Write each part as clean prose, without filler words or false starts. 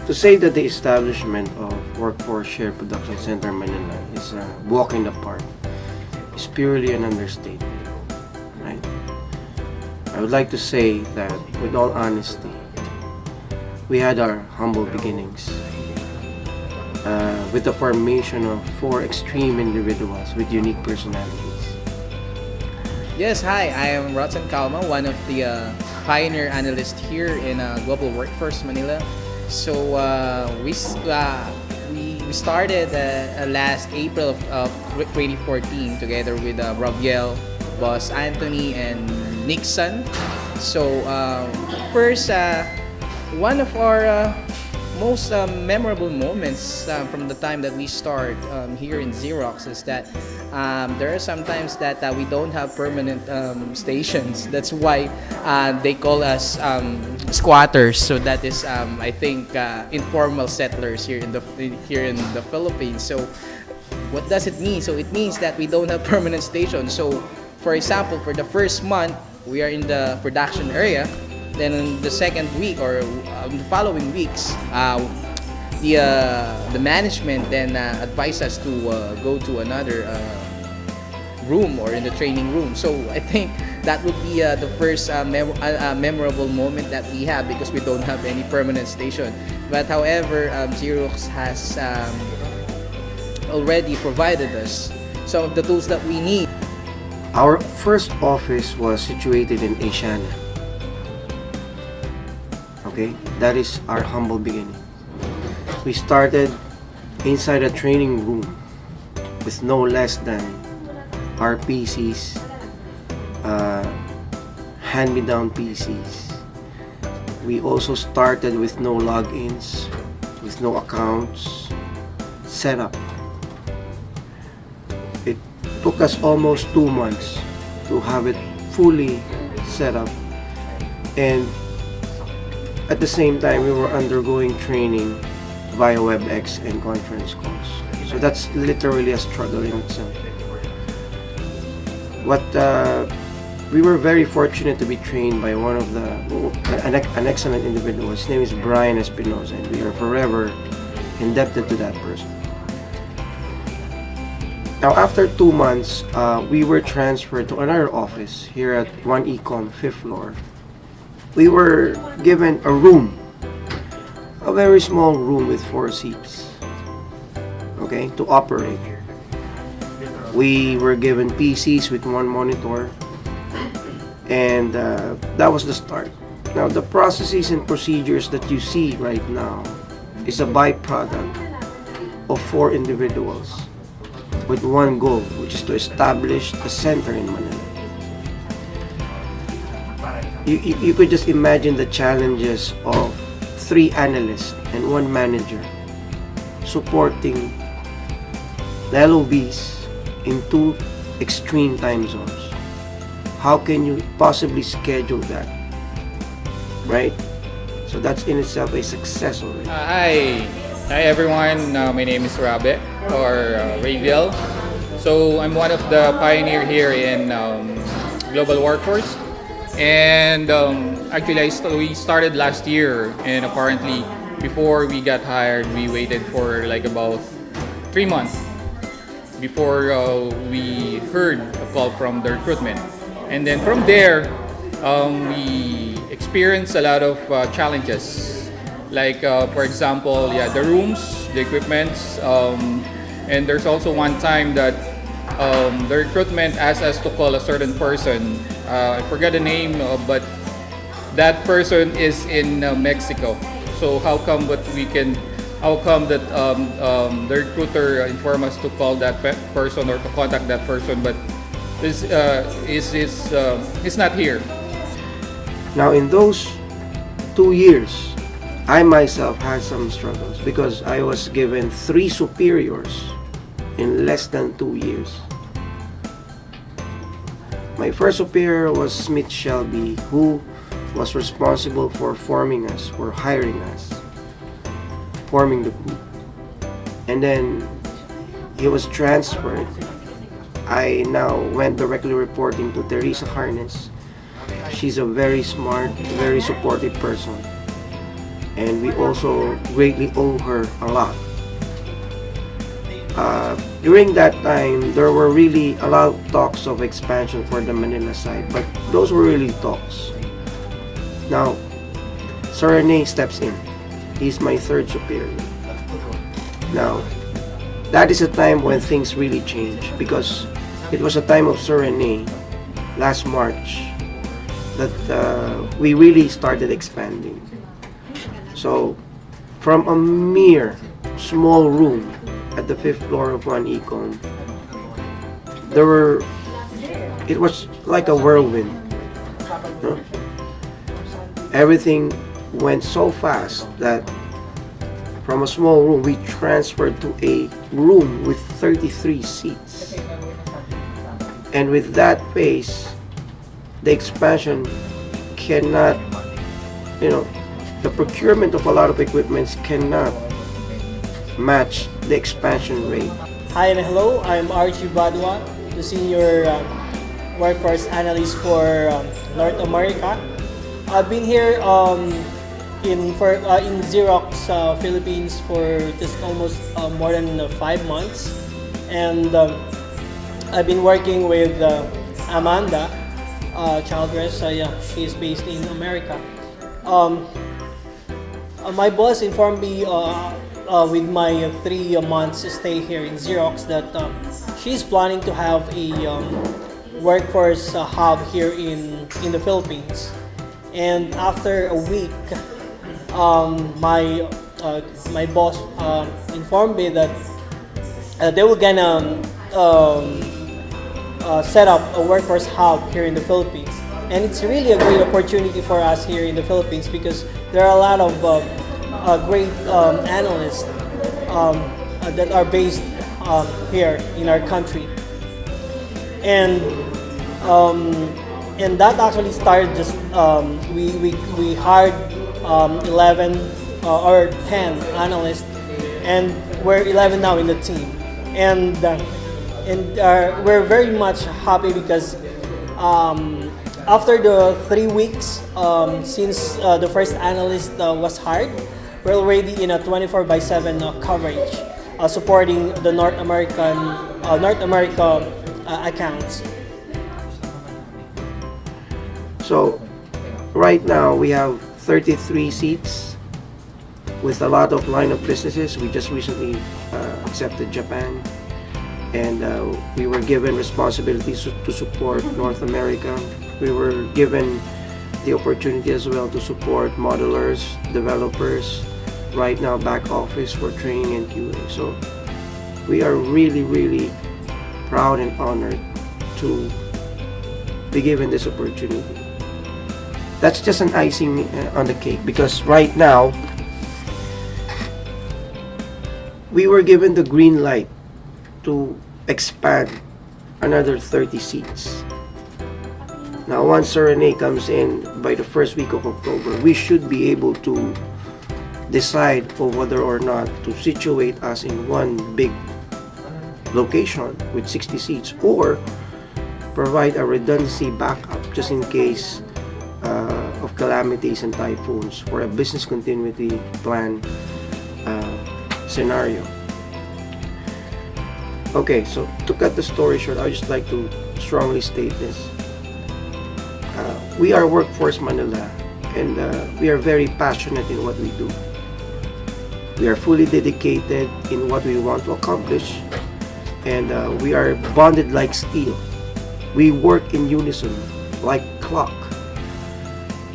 To say that the establishment of Workforce Share Production Center Manila is a walk in the park is purely an understatement, right? I would like to say that, with all honesty, we had our humble beginnings with the formation of 4 extreme individuals with unique personalities. Yes, hi. I am Rotan Kalma, one of the pioneer analysts here in Global Workforce Manila. So we started last April of 2014 together with Raviel, Boss Anthony, and Nixon. So first, one of our most memorable moments from the time that we start here in Xerox is that there are some times that we don't have permanent stations. That's why they call us squatters. So that is, I think, informal settlers here in the Philippines. So what does it mean? So it means that we don't have permanent stations. So for example, for the first month, we are in the production area. Then in the second week or the following weeks, the management then advise us to go to another room or in the training room. So I think that would be the first memorable moment that we have because we don't have any permanent station. But however, Xerox has already provided us some of the tools that we need. Our first office was situated in Asiana. Okay, that is our humble beginning. We started inside a training room with no less than our PCs, hand-me-down PCs. We also started with no logins, with no accounts set up. It took us almost 2 months to have it fully set up, and at the same time, we were undergoing training via WebEx and conference calls. So that's literally a struggle in itself. We were very fortunate to be trained by an excellent individual. His name is Brian Espinosa, and we are forever indebted to that person. Now, after 2 months, we were transferred to another office here at 1 Ecom, 5th floor. We were given a room, a very small room with 4 seats, okay, to operate. We were given PCs with 1 monitor, and that was the start. Now, the processes and procedures that you see right now is a byproduct of 4 individuals with one goal, which is to establish a center in Manila. You could just imagine the challenges of 3 analysts and 1 manager supporting the LOBs in 2 extreme time zones. How can you possibly schedule that? Right? So that's in itself a success already. Hi everyone. My name is Rabe or Raviel. So I'm one of the pioneer here in Global Workforce. And actually, we started last year, and apparently, before we got hired, we waited for like about 3 months before we heard a call from the recruitment. And then from there, we experienced a lot of challenges. Like, for example, the rooms, the equipments, and there's also one time that the recruitment asked us to call a certain person. I forgot the name, but that person is in Mexico. So how come that the recruiter informed us to call that person or to contact that person, but this is not here. Now, in those 2 years, I myself had some struggles because I was given 3 superiors in less than 2 years. My first superior was Smith Shelby, who was responsible for forming us, for hiring us, forming the group. And then he was transferred. I now went directly reporting to Teresa Harness. She's a very smart, very supportive person. and we also greatly owe her a lot. During that time, there were really a lot of talks of expansion for the Manila side, but those were really talks. Now, Sir Rene steps in. He's my third superior. Now, that is a time when things really change, because it was a time of Sir Rene last March that we really started expanding. So, from a mere small room at the 5th floor of One Econ, it was like a whirlwind. No? Everything went so fast that from a small room we transferred to a room with 33 seats. And with that pace, the expansion cannot, the procurement of a lot of equipments cannot match the expansion rate. Hi and hello, I'm Archie Badua, the Senior Workforce Analyst for North America. I've been here in Xerox Philippines for just almost more than 5 months, and I've been working with Amanda Childress. She's based in America. My boss informed me with my 3 months stay here in Xerox that she's planning to have a workforce hub here in the Philippines. And after a week, my boss informed me that they were gonna set up a workforce hub here in the Philippines. And it's really a great opportunity for us here in the Philippines because there are a lot of great analysts that are based here in our country. And that actually started just we hired 11 or 10 analysts, and we're 11 now in the team, and we're very much happy because after the 3 weeks since the first analyst was hired, we're already in a 24/7 coverage supporting the North America accounts. So, right now we have 33 seats with a lot of line of businesses. We just recently accepted Japan, and we were given responsibilities to support North America. We were given the opportunity as well to support modelers, developers, right now back office for training and QA. So we are really, really proud and honored to be given this opportunity. That's just an icing on the cake, because right now we were given the green light to expand another 30 seats. Now, once Sir Rene comes in by the first week of October, we should be able to decide on whether or not to situate us in one big location with 60 seats, or provide a redundancy backup just in case of calamities and typhoons, for a business continuity plan scenario. Okay, so to cut the story short, I would just like to strongly state this. We are Workforce Manila, and we are very passionate in what we do. We are fully dedicated in what we want to accomplish, and we are bonded like steel. We work in unison like clock.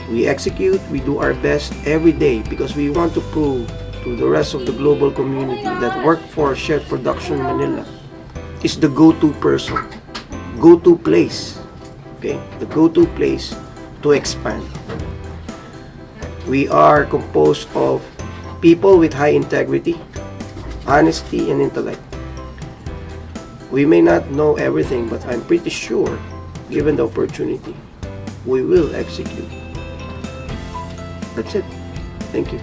We execute, we do our best every day because we want to prove to the rest of the global community that Workforce Shared Production Manila is the go-to person, go-to place, okay? The go-to place to expand. We are composed of people with high integrity, honesty, and intellect. We may not know everything, but I'm pretty sure, given the opportunity, we will execute. That's it. Thank you.